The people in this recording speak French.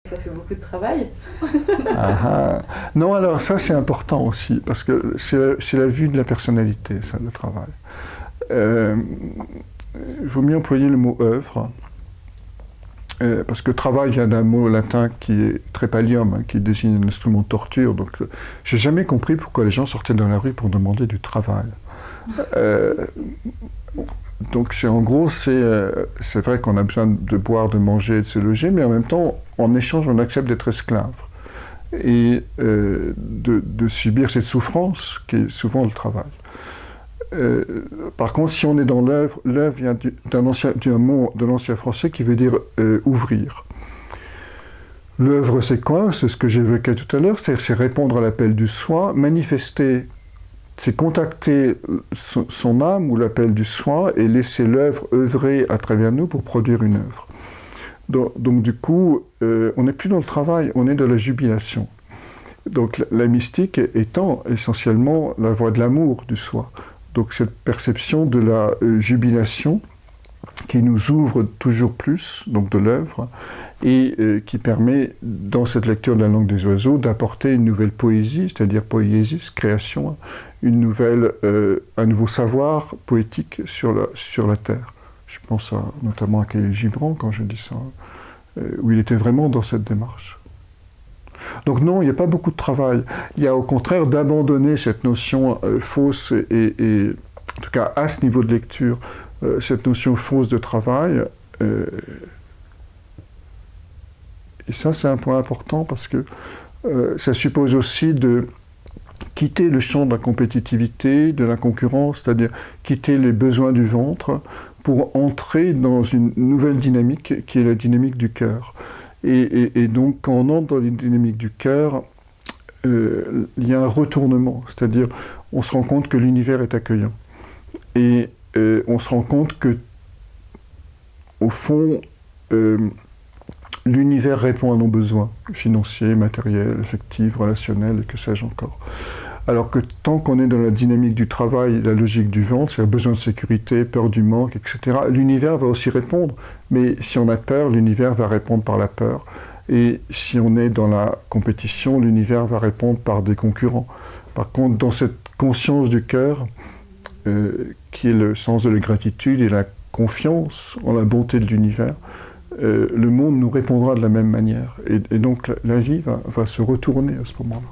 Ça fait beaucoup de travail. Non, alors ça c'est important aussi, parce que c'est la vue de la personnalité, ça, le travail. Il vaut mieux employer le mot œuvre, parce que travail vient d'un mot latin qui est trépalium, hein, qui désigne un instrument de torture. Donc, j'ai jamais compris pourquoi les gens sortaient dans la rue pour demander du travail. Donc, en gros, c'est vrai qu'on a besoin de boire, de manger, de se loger, mais en même temps, en échange, on accepte d'être esclave et de subir cette souffrance qui est souvent le travail. Par contre, si on est dans l'œuvre, l'œuvre vient d'un mot de l'ancien français qui veut dire ouvrir. L'œuvre, c'est quoi? C'est ce que j'évoquais tout à l'heure, c'est répondre à l'appel du soi, manifester, c'est contacter son âme ou l'appel du soi et laisser l'œuvre œuvrer à travers nous pour produire une œuvre. Donc du coup, on n'est plus dans le travail, on est dans la jubilation. Donc la mystique étant essentiellement la voie de l'amour du soi. Donc cette perception de la jubilation qui nous ouvre toujours plus, donc de l'œuvre, et qui permet, dans cette lecture de la langue des oiseaux, d'apporter une nouvelle poésie, c'est-à-dire poiesis, création, un nouveau savoir poétique sur la terre. Je pense notamment à Khalil Gibran quand je dis ça, où il était vraiment dans cette démarche. Donc non, il n'y a pas beaucoup de travail. Il y a au contraire d'abandonner cette notion fausse et en tout cas à ce niveau de lecture, cette notion fausse de travail. Et ça, c'est un point important parce que ça suppose aussi de quitter le champ de la compétitivité, de la concurrence, c'est-à-dire quitter les besoins du ventre pour entrer dans une nouvelle dynamique qui est la dynamique du cœur. Et donc, quand on entre dans une dynamique du cœur, il y a un retournement, c'est-à-dire on se rend compte que l'univers est accueillant. Et on se rend compte que, au fond, l'univers répond à nos besoins financiers, matériels, affectifs, relationnels, et que sais-je encore. Alors que tant qu'on est dans la dynamique du travail, la logique du ventre, c'est-à-dire besoin de sécurité, peur du manque, etc., l'univers va aussi répondre. Mais si on a peur, l'univers va répondre par la peur. Et si on est dans la compétition, l'univers va répondre par des concurrents. Par contre, dans cette conscience du cœur, qui est le sens de la gratitude et la confiance en la bonté de l'univers, le monde nous répondra de la même manière. Et donc la vie va se retourner à ce moment-là.